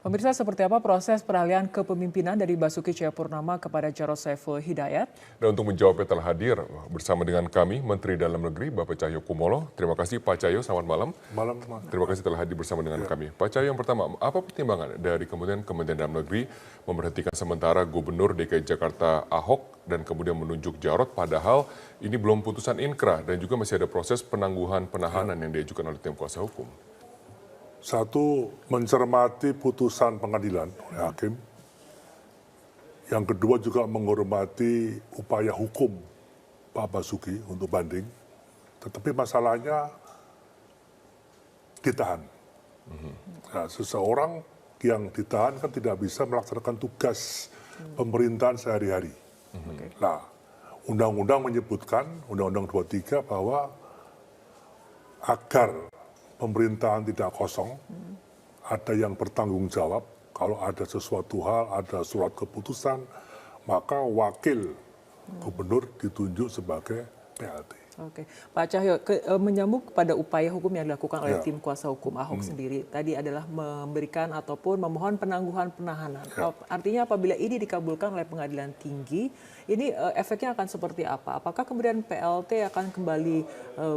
Pemirsa, seperti apa proses peralihan kepemimpinan dari Basuki Cahayapurnama kepada Jarod Saiful Hidayat? Dan untuk menjawabnya telah hadir bersama dengan kami Menteri Dalam Negeri Bapak Cahyokumolo. Terima kasih Pak Cahyo, selamat malam. Malam. Terima kasih telah hadir bersama dengan kami. Pak Cahyo, yang pertama, apa pertimbangan dari Kementerian Dalam Negeri memberhentikan sementara Gubernur DKI Jakarta Ahok dan kemudian menunjuk Jarod, padahal ini belum putusan inkrah dan juga masih ada proses penangguhan penahanan yang diajukan oleh tim kuasa hukum? Satu, mencermati putusan pengadilan oleh hakim. Yang kedua juga menghormati upaya hukum Pak Basuki untuk banding. Tetapi masalahnya ditahan. Nah, seseorang yang ditahan kan tidak bisa melaksanakan tugas pemerintahan sehari-hari. Nah, undang-undang menyebutkan, Undang-Undang 23 bahwa agar pemerintahan tidak kosong, ada yang bertanggung jawab. Kalau ada sesuatu hal, ada surat keputusan, maka wakil gubernur ditunjuk sebagai PLT. Oke, Pak Cahyo, menyambung kepada upaya hukum yang dilakukan oleh tim kuasa hukum Ahok sendiri, tadi adalah memberikan ataupun memohon penangguhan penahanan. Artinya apabila ini dikabulkan oleh pengadilan tinggi, ini efeknya akan seperti apa? Apakah kemudian PLT akan kembali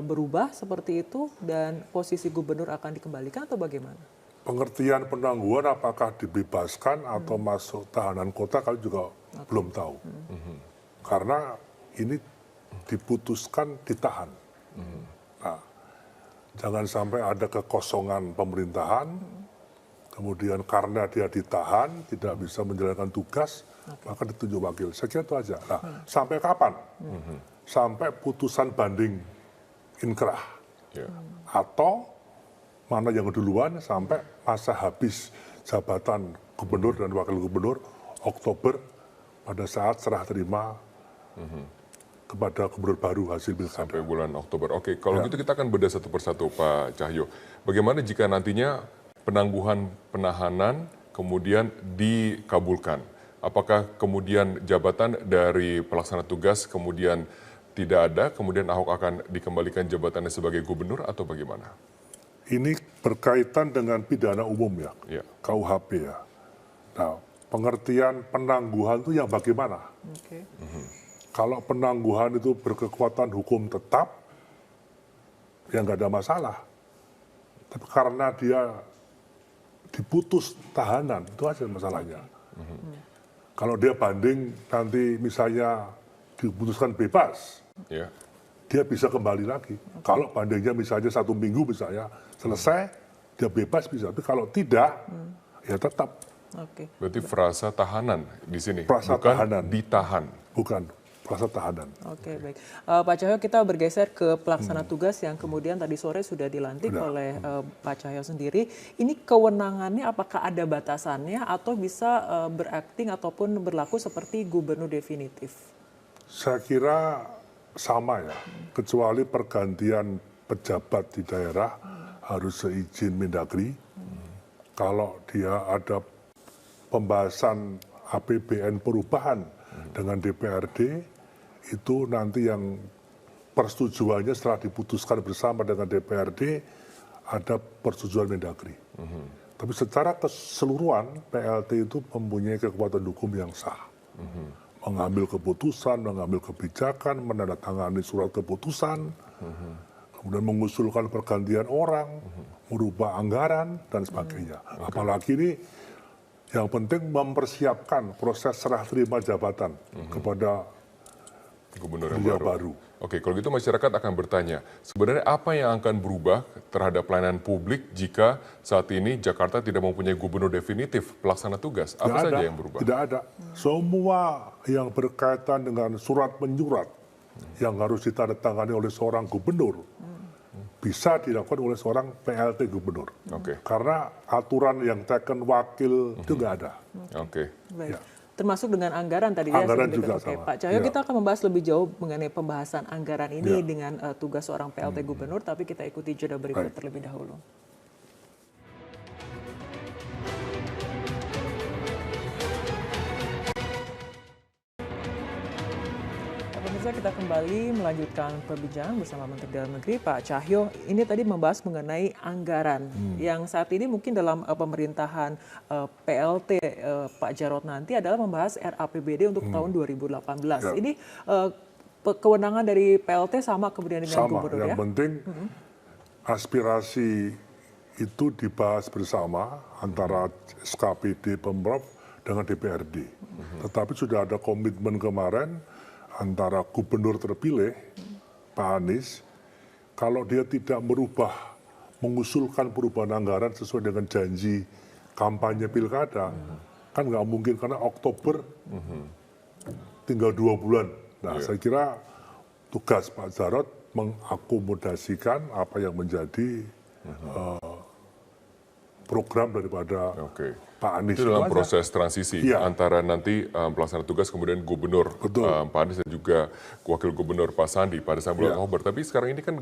berubah seperti itu dan posisi gubernur akan dikembalikan atau bagaimana? Pengertian penangguhan apakah dibebaskan atau masuk tahanan kota kami juga belum tahu. Karena ini diputuskan ditahan. Nah, jangan sampai ada kekosongan pemerintahan, kemudian karena dia ditahan, tidak bisa menjalankan tugas, maka ditunjuk wakil. Saya kira itu aja. Nah, sampai kapan? Sampai putusan banding inkrah. Atau mana yang duluan sampai masa habis jabatan gubernur dan wakil gubernur Oktober pada saat serah terima kepada gubernur baru hasil pilkada. Sampai bulan Oktober. Oke, kalau gitu kita akan bedah satu persatu Pak Cahyo. Bagaimana jika nantinya penangguhan penahanan kemudian dikabulkan? Apakah kemudian jabatan dari pelaksana tugas kemudian tidak ada, kemudian Ahok akan dikembalikan jabatannya sebagai gubernur atau bagaimana? Ini berkaitan dengan pidana umum ya, KUHP ya. Nah, pengertian penangguhan itu yang bagaimana? Kalau penangguhan itu berkekuatan hukum tetap, ya nggak ada masalah. Tapi karena dia diputus tahanan, itu aja masalahnya. Kalau dia banding nanti misalnya diputuskan bebas, dia bisa kembali lagi. Kalau bandingnya misalnya 1 minggu misalnya selesai, dia bebas bisa. Tapi kalau tidak, ya tetap. Berarti frasa tahanan di sini, Frasa bukan tahanan. ditahan. Bukan. Frasa tahanan. Oke, baik. Pak Cahyo, kita bergeser ke pelaksana tugas yang kemudian tadi sore sudah dilantik oleh Pak Cahyo sendiri. Ini kewenangannya apakah ada batasannya atau bisa berakting ataupun berlaku seperti gubernur definitif? Saya kira sama ya, kecuali pergantian pejabat di daerah harus seizin Mendagri. Kalau dia ada pembahasan APBN perubahan dengan DPRD, itu nanti yang persetujuannya setelah diputuskan bersama dengan DPRD, ada persetujuan Mendagri. Tapi secara keseluruhan, PLT itu mempunyai kekuatan hukum yang sah. Mengambil keputusan, mengambil kebijakan, menandatangani surat keputusan, kemudian mengusulkan pergantian orang, merubah anggaran, dan sebagainya. Apalagi ini yang penting mempersiapkan proses serah terima jabatan kepada Gubernur yang yang baru. Oke, kalau gitu masyarakat akan bertanya, sebenarnya apa yang akan berubah terhadap pelayanan publik jika saat ini Jakarta tidak mempunyai gubernur definitif pelaksana tugas? Apa saja yang berubah? Tidak ada. Semua yang berkaitan dengan surat menyurat yang harus ditandatangani oleh seorang gubernur bisa dilakukan oleh seorang PLT gubernur. Karena aturan yang teken wakil itu nggak ada. Baik. Termasuk dengan anggaran tadi Anggaran ya. juga Oke, sama. Pak Cahyo, kita akan membahas lebih jauh mengenai pembahasan anggaran ini dengan tugas seorang PLT gubernur, tapi kita ikuti jeda berikut terlebih dahulu. pemirsa, kita kembali melanjutkan perbincangan bersama Menteri Dalam Negeri Pak Cahyo. Ini tadi membahas mengenai anggaran yang saat ini mungkin dalam pemerintahan PLT Pak Jarod nanti adalah membahas RAPBD untuk tahun 2018. Ini kewenangan dari PLT sama kemudian dengan Gubernur yang ya? penting aspirasi itu dibahas bersama antara SKPD Pemprov dengan DPRD. Tetapi sudah ada komitmen kemarin antara gubernur terpilih, Pak Anies, kalau dia tidak mengusulkan perubahan anggaran sesuai dengan janji kampanye pilkada, kan nggak mungkin karena Oktober tinggal 2 bulan. Nah, saya kira tugas Pak Jarod mengakomodasikan apa yang menjadi program daripada Pak Anies. Itu dalam proses transisi antara nanti pelaksana tugas kemudian gubernur Pak Anies dan juga wakil gubernur Pak Sandi pada saat bulan Oktober. Tapi sekarang ini kan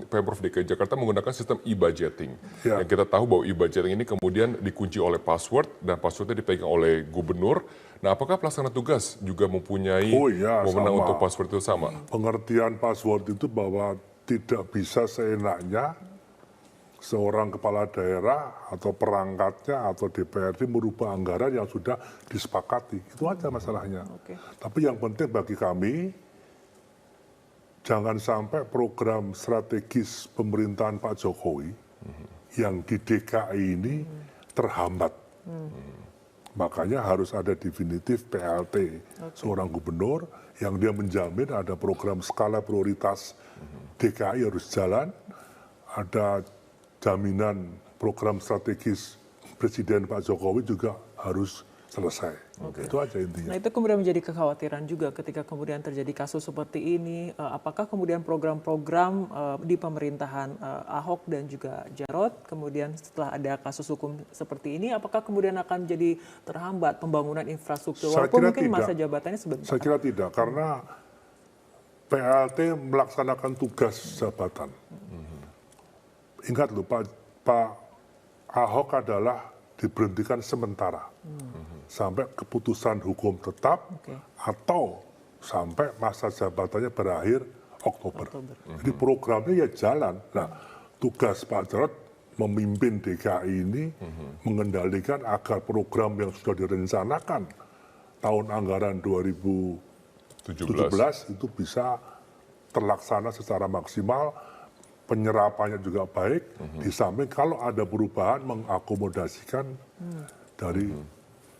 Pemprov DKI Jakarta menggunakan sistem e-budgeting. Yang kita tahu bahwa e-budgeting ini kemudian dikunci oleh password dan passwordnya dipegang oleh gubernur. Nah, apakah pelaksana tugas juga mempunyai wewenang untuk password itu sama? Pengertian password itu bahwa tidak bisa seenaknya seorang kepala daerah atau perangkatnya atau DPRD merubah anggaran yang sudah disepakati. Itu aja masalahnya. Tapi yang penting bagi kami, jangan sampai program strategis pemerintahan Pak Jokowi yang di DKI ini terhambat. Makanya harus ada definitif PLT seorang gubernur yang dia menjamin ada program skala prioritas DKI harus jalan, ada jaminan program strategis Presiden Pak Jokowi juga harus selesai. Itu aja intinya. Nah, itu kemudian menjadi kekhawatiran juga ketika kemudian terjadi kasus seperti ini. Apakah kemudian program-program di pemerintahan Ahok dan juga Jarot, kemudian setelah ada kasus hukum seperti ini, apakah kemudian akan menjadi terhambat pembangunan infrastruktur? Walaupun mungkin masa jabatannya sebentar. Saya kira tidak, karena PLT melaksanakan tugas jabatan. Ingat loh, Pak Ahok adalah diberhentikan sementara sampai keputusan hukum tetap atau sampai masa jabatannya berakhir Oktober. Jadi programnya ya jalan. Nah, tugas Pak Jarod memimpin DKI ini mengendalikan agar program yang sudah direncanakan tahun anggaran 2017 itu bisa terlaksana secara maksimal, penyerapannya juga baik, di samping kalau ada perubahan mengakomodasikan dari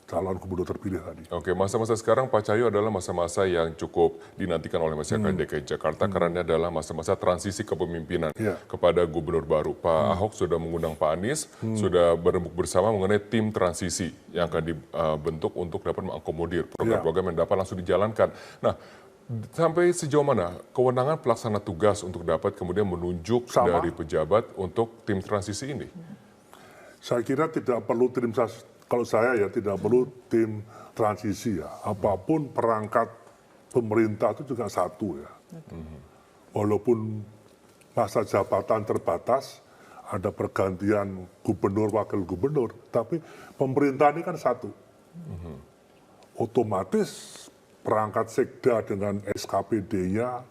calon gubernur terpilih tadi. Oke, masa-masa sekarang Pak Cahyo adalah masa-masa yang cukup dinantikan oleh masyarakat DKI Jakarta karena ini adalah masa-masa transisi kepemimpinan kepada gubernur baru. Pak Ahok sudah mengundang Pak Anies, sudah berembuk bersama mengenai tim transisi yang akan dibentuk untuk dapat mengakomodir program-program yang dapat langsung dijalankan. Nah, sampai sejauh mana kewenangan pelaksana tugas untuk dapat kemudian menunjuk dari pejabat untuk tim transisi ini? Saya kira tidak perlu tim, kalau saya ya tidak perlu tim transisi ya. Apapun perangkat pemerintah itu juga satu ya. Walaupun masa jabatan terbatas, ada pergantian gubernur, wakil gubernur, tapi pemerintah ini kan satu. Otomatis perangkat sekda dengan SKPD-nya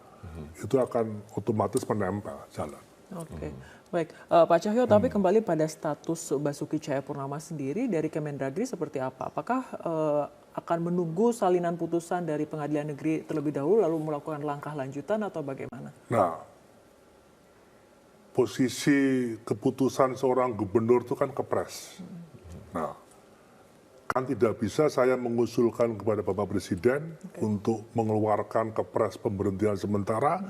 itu akan otomatis menempel jalan. Oke, baik. Pak Cahyo, tapi kembali pada status Basuki Cahayapurnama sendiri dari Kemendagri seperti apa? Apakah akan menunggu salinan putusan dari Pengadilan Negeri terlebih dahulu lalu melakukan langkah lanjutan atau bagaimana? Nah, posisi keputusan seorang gubernur itu kan kepres. Nah, kan tidak bisa saya mengusulkan kepada Bapak Presiden untuk mengeluarkan kepres pemberhentian sementara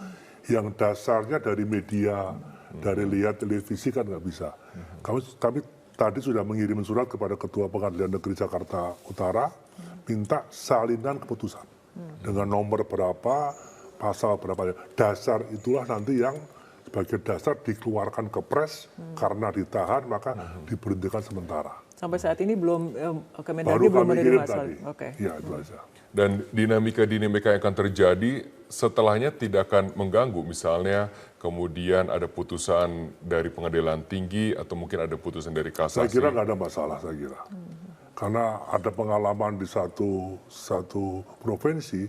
yang dasarnya dari media, dari lihat televisi kan nggak bisa. Kami tadi sudah mengirim surat kepada Ketua Pengadilan Negeri Jakarta Utara, minta salinan keputusan dengan nomor berapa, pasal berapa. Dasar itulah nanti yang sebagai dasar dikeluarkan kepres karena ditahan maka diberhentikan sementara. Sampai saat ini belum Kemendagri belum menerima soal. Ya, itu aja. Dan dinamika-dinamika yang akan terjadi setelahnya tidak akan mengganggu. Misalnya kemudian ada putusan dari pengadilan tinggi atau mungkin ada putusan dari kasasi. Saya kira nggak ada masalah, saya kira. Karena ada pengalaman di satu provinsi,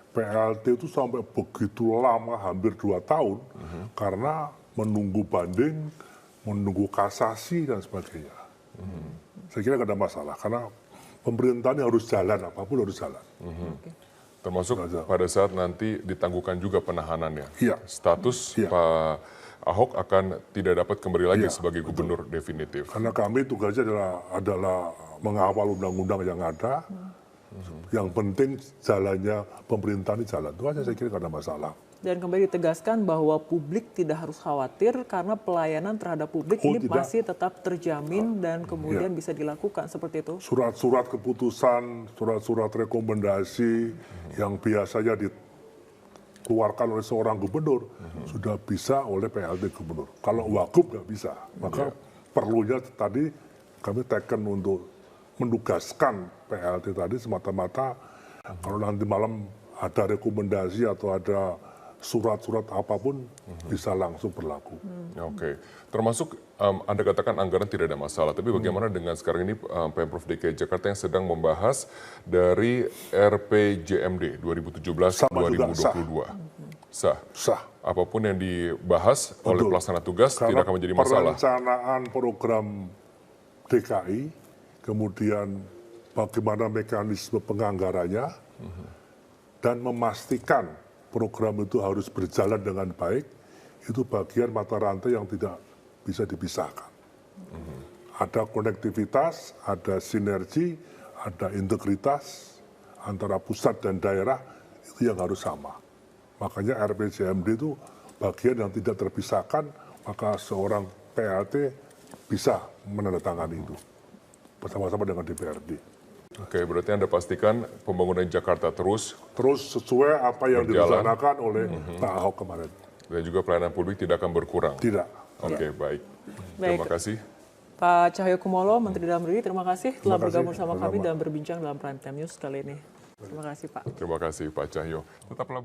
PLT itu sampai begitu lama, hampir 2 tahun, karena menunggu banding, menunggu kasasi, dan sebagainya. Saya kira nggak ada masalah, karena pemerintah ini harus jalan, apapun harus jalan. Termasuk pada saat nanti ditangguhkan juga penahanannya. Iya. Status Iya. Pak Ahok akan tidak dapat kembali lagi Iya, sebagai gubernur definitif. Karena kami tugasnya adalah mengawal undang-undang yang ada. Yang penting jalannya pemerintahan ini jalan. Itu aja saya kira nggak ada masalah. Dan kembali ditegaskan bahwa publik tidak harus khawatir karena pelayanan terhadap publik ini tidak. masih tetap terjamin dan kemudian bisa dilakukan seperti itu. Surat-surat keputusan, surat-surat rekomendasi yang biasanya dikeluarkan oleh seorang gubernur sudah bisa oleh PLT gubernur. Kalau wagub nggak bisa, maka perlunya tadi kami teken untuk menugaskan PLT tadi semata-mata kalau nanti malam ada rekomendasi atau ada surat-surat apapun bisa langsung berlaku. Oke, termasuk Anda katakan anggaran tidak ada masalah, tapi bagaimana dengan sekarang ini Pemprov DKI Jakarta yang sedang membahas dari RPJMD 2017-2022? Sah. Sah. Apapun yang dibahas oleh pelaksana tugas Karena tidak akan menjadi masalah. perencanaan program DKI, kemudian bagaimana mekanisme penganggarannya, dan memastikan program itu harus berjalan dengan baik, itu bagian mata rantai yang tidak bisa dipisahkan. Ada konektivitas, ada sinergi, ada integritas antara pusat dan daerah, itu yang harus sama. Makanya RPJMD itu bagian yang tidak terpisahkan, maka seorang PLT bisa menandatangani itu bersama-sama dengan DPRD. Oke, berarti Anda pastikan pembangunan Jakarta terus sesuai apa yang berjalan. direncanakan oleh Pak Ahok kemarin. Dan juga pelayanan publik tidak akan berkurang. Tidak. Oke, baik. Terima kasih. Pak Cahyokumolo, Menteri Dalam Negeri, terima kasih telah bergabung bersama kami Sama-sama. dan berbincang dalam Prime Time News kali ini. Terima kasih Pak. Terima kasih Pak Cahyo. Tetaplah